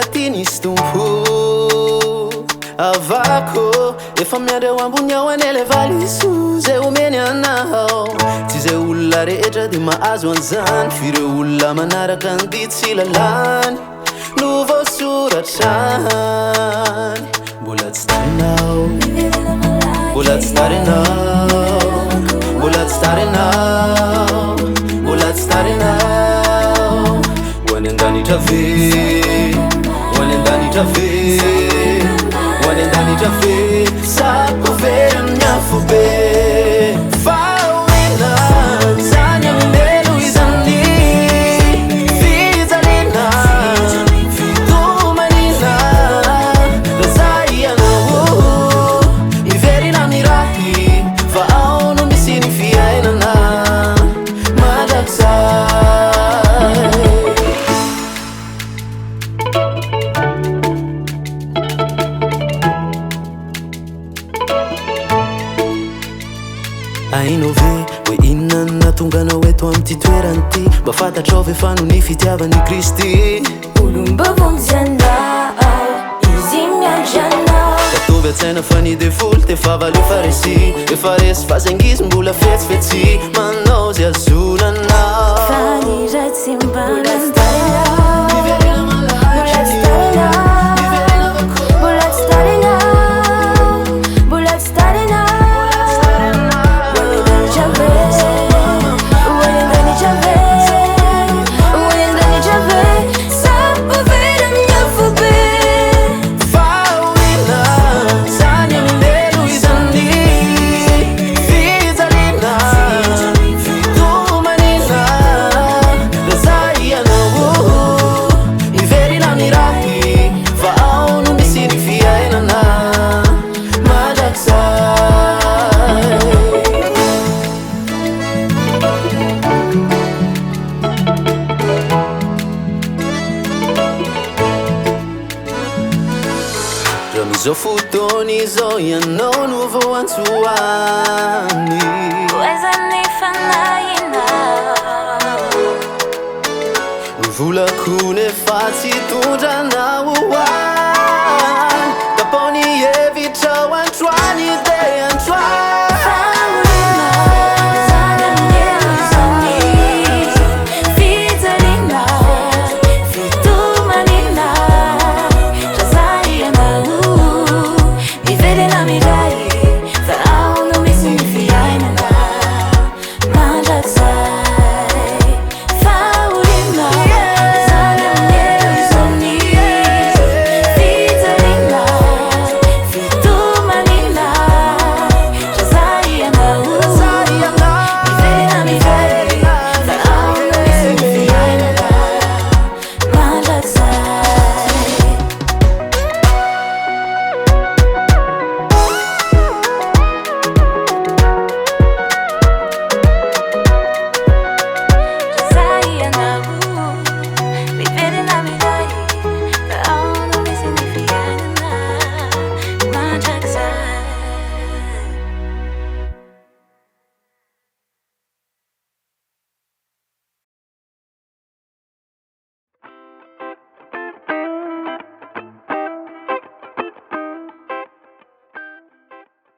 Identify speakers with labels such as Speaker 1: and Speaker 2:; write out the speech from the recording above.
Speaker 1: tinisy tompo avako efa miandreo ambony ao anele valiso zay omeny anao tsy zay olona rehetra de mahazo an'izany fireo olona manaraka andidy sy lalany no voasoratrany mbola tsy tarinao mbola tsy tarinao mbola tsy tarinao mbola tsy tarinao hoany andanitra ve hoany andanitra ve hoany andanitra ve sako ve amin'ny afo be fahoriana zany amin'elo izany fijaliana fitomanina razay ianao miverina mirahy fa ao no misy ny fiainana mandrakizay ainao ve hoe inona natonganao eto amin'ty toerany ty mba fantatrao ve fa no ny fitiavan'i Kristy
Speaker 2: olomba vonjyanao izy miandranao
Speaker 1: tatovy an-tsaina fa ny devoly tefa valeo faresy efa resy fa zaingizy mbola fetsifetsy manao zay azonanao
Speaker 2: fa ny ray tsy mbananao
Speaker 1: zao fotony zao ianao no voantsoany
Speaker 2: oezany fanahina
Speaker 1: volako nefa tsy tondranao